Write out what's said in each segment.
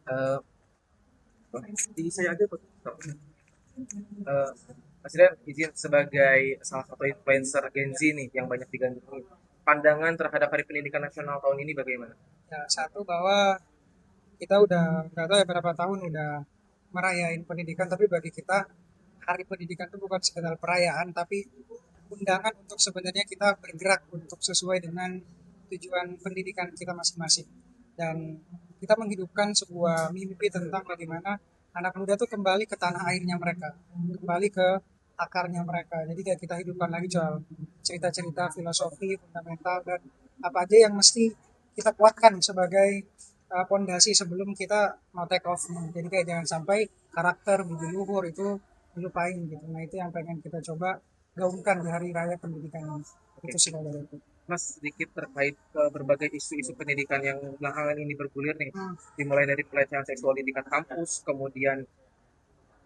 Eh, di saya aja Pak. Eh, Mas Rian, izin sebagai salah satu influencer Gen Z nih yang banyak digandrungi. Pandangan terhadap Hari Pendidikan Nasional tahun ini bagaimana? Ya, satu bahwa kita udah nggak tahu ya berapa tahun udah merayain pendidikan, tapi bagi kita Hari Pendidikan itu bukan sekedar perayaan, tapi undangan untuk sebenarnya kita bergerak untuk sesuai dengan tujuan pendidikan kita masing-masing. Dan kita menghidupkan sebuah mimpi tentang bagaimana anak muda tuh kembali ke tanah airnya mereka, kembali ke akarnya mereka. Jadi kayak kita hidupkan lagi soal cerita-cerita filosofi fundamental dan apa aja yang mesti kita kuatkan sebagai pondasi sebelum kita mau take off. Jadi kayak jangan sampai karakter budi luhur itu dilupain gitu. Nah itu yang pengen kita coba gaungkan di hari raya pendidikan ini. Oke, Itu sih kalau dari itu. Mas sedikit terkait berbagai isu-isu pendidikan yang belakangan ini bergulir nih. Hmm. Dimulai dari pelecehan seksual di tingkat kampus, kemudian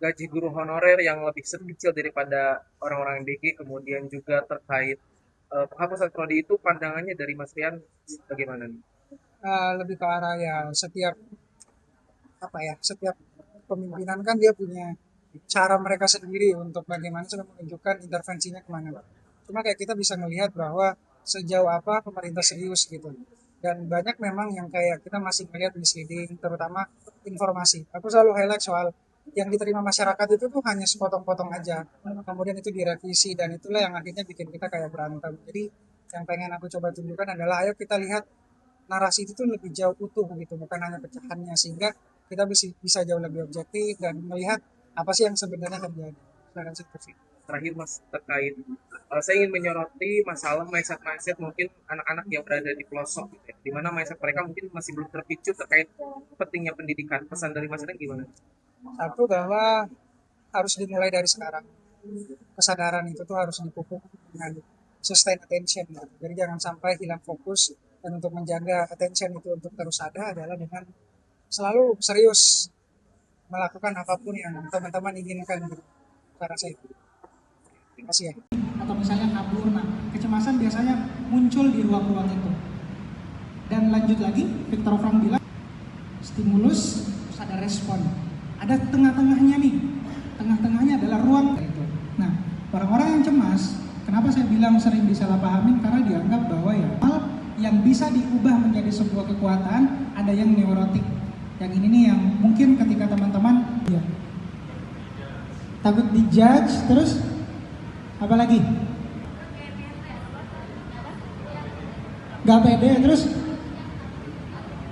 gaji guru honorer yang lebih kecil daripada orang-orang yang BG, kemudian juga terkait penghapusan prodi itu pandangannya dari Mas Rian bagaimana nih? Lebih ke arah ya setiap apa ya setiap pemimpinan kan dia punya cara mereka sendiri untuk bagaimana sudah menunjukkan intervensinya kemana. Cuma kayak kita bisa melihat bahwa sejauh apa pemerintah serius gitu. Dan banyak memang yang kayak kita masih melihat misleading, terutama informasi. Aku selalu highlight soal yang diterima masyarakat itu tuh hanya sepotong-potong aja. Kemudian itu direvisi dan itulah yang akhirnya bikin kita kayak berantem. Jadi yang pengen aku coba tunjukkan adalah ayo kita lihat narasi itu tuh lebih jauh utuh gitu, bukan hanya pecahannya sehingga kita bisa jauh lebih objektif dan melihat apa sih yang sebenarnya terjadi. Nah, situ sih. Terakhir Mas terkait saya ingin menyoroti masalah mindset-mindset mungkin anak-anak yang berada di pelosok gitu ya, di mana mindset mereka mungkin masih belum terpicu terkait pentingnya pendidikan. Pesan dari Mas Rian gimana? Satu bahwa harus dimulai dari sekarang. Kesadaran itu tuh harus dipupuk dengan sustain attention. Gitu. Jadi jangan sampai hilang fokus dan untuk menjaga attention itu untuk terus ada adalah dengan selalu serius melakukan apapun yang teman-teman inginkan. Gitu. Saya rasa itu. Terima kasih ya. Atau misalnya kabur, nah kecemasan biasanya muncul di ruang-ruang itu. Dan lanjut lagi, Viktor Frank bilang stimulus terus ada respon. Ada tengah-tengahnya nih. Tengah-tengahnya adalah ruang itu. Nah, orang-orang yang cemas, kenapa saya bilang sering disalahpahamin karena dianggap bahwa ya hal yang bisa diubah menjadi sebuah kekuatan ada yang neurotik. Yang ini nih yang mungkin ketika teman-teman ya, takut dijudge terus apa lagi? Gak pede terus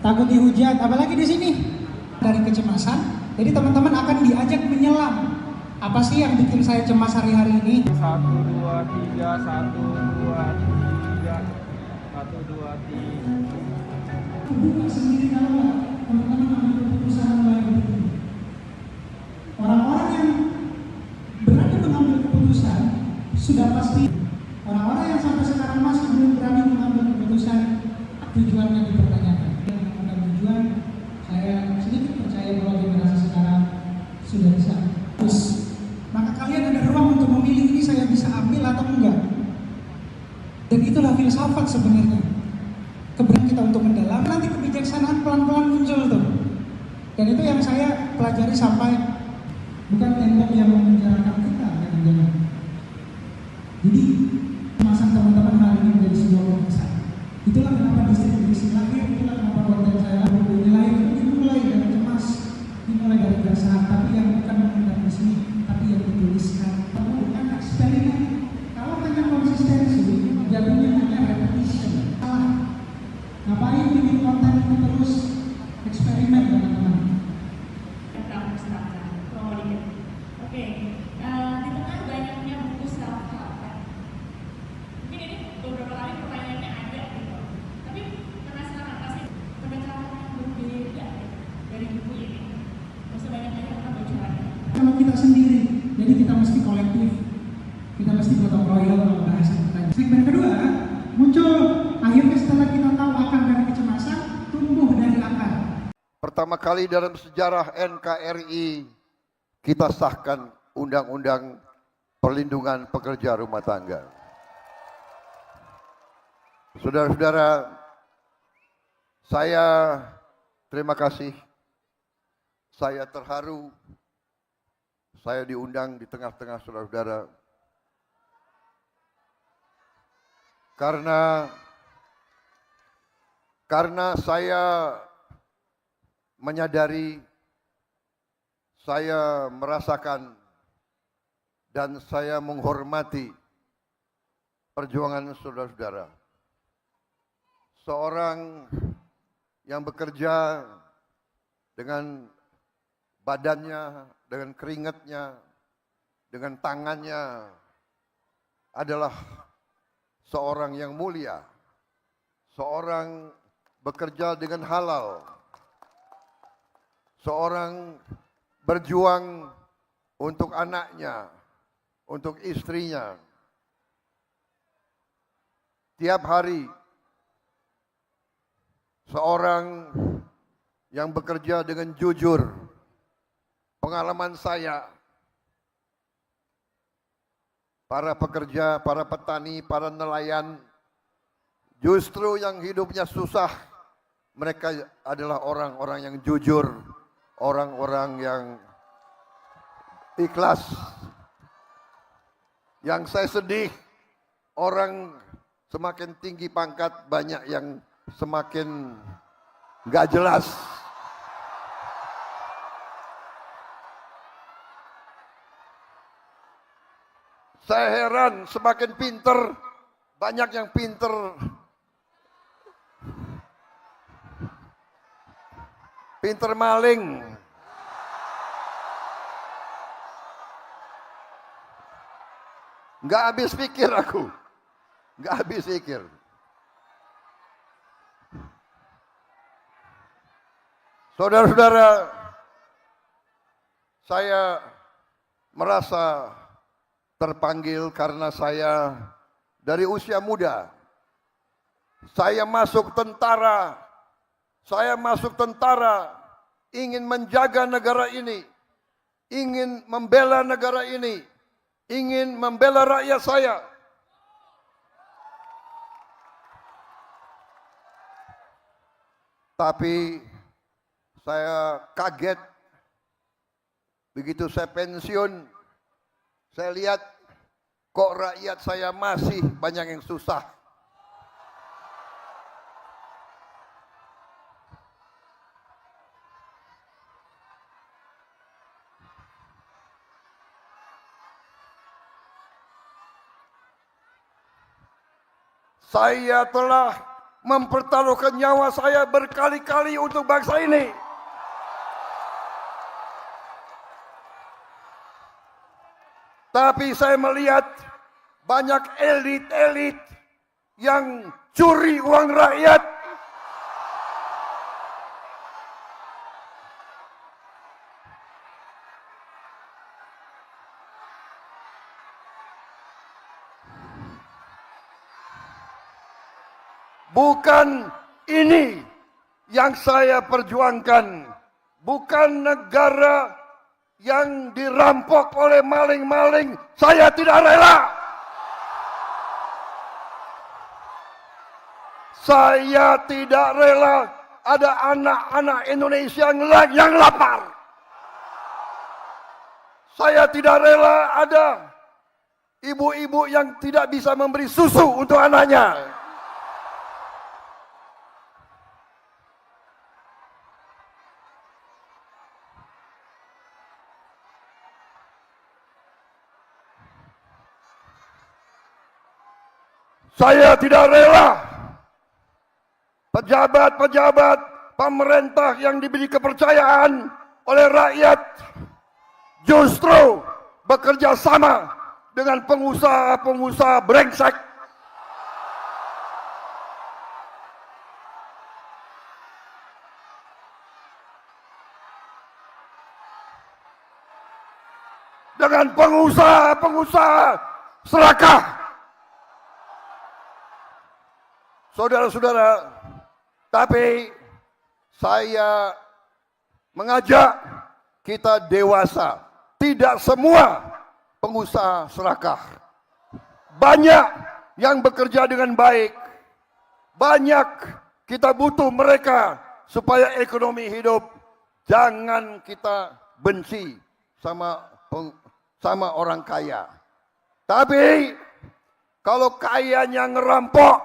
takut dihujat apalagi di sini dari kecemasan. Jadi teman-teman akan diajak menyelam. Apa sih yang bikin saya cemas hari-hari ini? Satu dua tiga, satu dua tiga, satu dua tiga. Bukan sendiri kalau teman-teman ambil keputusan baik. Orang-orang yang berani mengambil keputusan sudah pasti. Orang-orang yang sampai sekarang masih belum berani mengambil keputusan tujuannya dipertanyakan. Yang ada tujuan, saya sedikit percaya bahwa generasi sekarang sudah bisa. Terus, maka kalian ada ruang untuk memilih ini saya bisa ambil atau enggak. Dan itulah filsafat sebenarnya. Keberanian kita untuk mendalam, nanti kebijaksanaan pelan-pelan muncul tuh. Dan itu yang saya pelajari sampai bukan tembok yang memenjarakan kita yang jangan. Jadi kemasan teman-teman hari ini menjadi sebuah kebiasaan. Itulah kenapa distribusi lahir, itulah kenapa konten saya lahir itu dimulai dari cemas, dimulai dari perasaan, tapi yang bukan mengundang di sini, tapi yang dituliskan. Bukan eksperimen. Kalau hanya konsistensi, jadinya hanya repetition. Salah. Ngapain bikin konten itu terus eksperimen teman-teman? Oke, di tengah banyaknya buku self help, mungkin ini beberapa kali pertanyaannya ada gitu. Tapi penasaran pasti pendekatan yang berbeda dari buku ini. Masih banyak lagi orang bocorannya. Kalau kita sendiri, jadi kita mesti kolektif, kita mesti gotong royong kalau bahasa kita. Segmen kedua muncul akhirnya setelah kita tahu akar dari kecemasan, tumbuh dari akar. Pertama kali dalam sejarah NKRI kita sahkan Undang-Undang Perlindungan Pekerja Rumah Tangga. Saudara-saudara, saya terima kasih saya terharu, saya diundang di tengah-tengah saudara-saudara. Karena saya menyadari, saya merasakan, dan saya menghormati perjuangan saudara-saudara. Seorang yang bekerja dengan badannya, dengan keringatnya, dengan tangannya adalah seorang yang mulia. Seorang bekerja dengan halal. Seorang berjuang untuk anaknya, untuk istrinya. Tiap hari seorang yang bekerja dengan jujur. Pengalaman saya, para pekerja, para petani, para nelayan, justru yang hidupnya susah, mereka adalah orang-orang yang jujur, orang-orang yang ikhlas. Yang saya sedih, orang semakin tinggi pangkat, banyak yang semakin nggak jelas. Saya heran, semakin pinter, banyak yang pinter, pinter maling. Nggak habis pikir aku, nggak habis pikir. Saudara-saudara, saya merasa terpanggil karena saya dari usia muda. Saya masuk tentara, ingin menjaga negara ini, ingin membela negara ini, ingin membela rakyat saya. Tapi saya kaget begitu saya pensiun, saya lihat kok rakyat saya masih banyak yang susah. Saya telah mempertaruhkan nyawa saya berkali-kali untuk bangsa ini. Tapi saya melihat banyak elit-elit yang curi uang rakyat. Bukan ini yang saya perjuangkan. Bukan negara yang dirampok oleh maling-maling. Saya tidak rela. Saya tidak rela ada anak-anak Indonesia yang lapar. Saya tidak rela ada ibu-ibu yang tidak bisa memberi susu untuk anaknya. Saya tidak rela pejabat-pejabat pemerintah yang diberi kepercayaan oleh rakyat justru bekerja sama dengan pengusaha-pengusaha brengsek. Dengan pengusaha-pengusaha serakah. Saudara-saudara, tapi saya mengajak kita dewasa. Tidak semua pengusaha serakah. Banyak yang bekerja dengan baik. Banyak kita butuh mereka supaya ekonomi hidup. Jangan kita benci sama orang kaya. Tapi kalau kayanya ngerampok,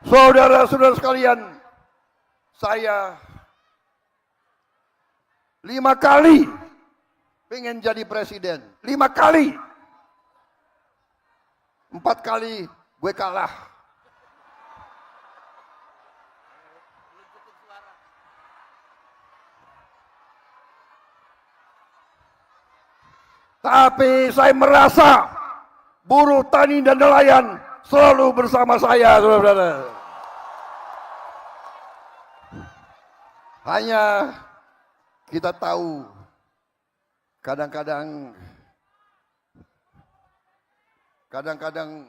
saudara-saudara sekalian, saya 5 kali pengen jadi presiden. 5 kali. 4 kali gue kalah. Tapi saya merasa buruh tani dan nelayan selalu bersama saya, saudara-saudara. Hanya kita tahu kadang-kadang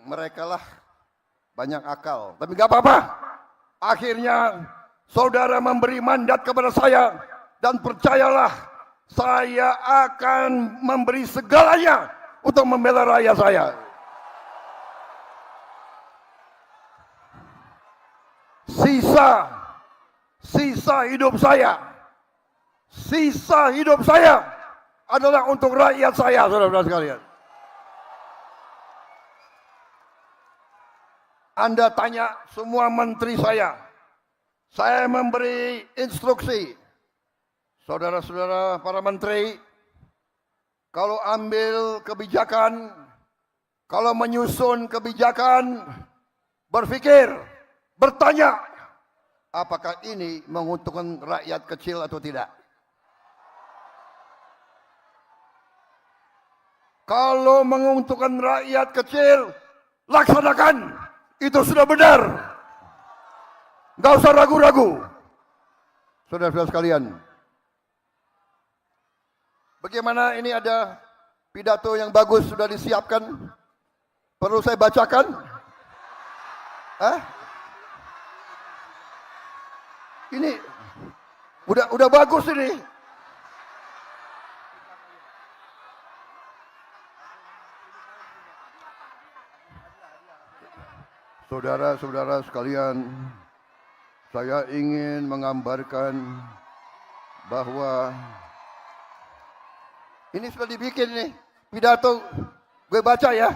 mereka lah banyak akal. Tapi gak apa-apa. Akhirnya saudara memberi mandat kepada saya. Dan percayalah, saya akan memberi segalanya untuk membela rakyat saya. Sisa hidup saya adalah untuk rakyat saya, saudara-saudara sekalian. Anda tanya semua menteri saya memberi instruksi, saudara-saudara para menteri, kalau ambil kebijakan, kalau menyusun kebijakan, berpikir, bertanya, apakah ini menguntungkan rakyat kecil atau tidak? Kalau menguntungkan rakyat kecil, laksanakan. Itu sudah benar. Nggak usah ragu-ragu. Saudara-saudara sekalian, bagaimana ini ada pidato yang bagus sudah disiapkan? Perlu saya bacakan? Ini udah bagus ini. Saudara-saudara sekalian, saya ingin menggambarkan bahwa ini sudah dibikin nih pidato, gue baca ya.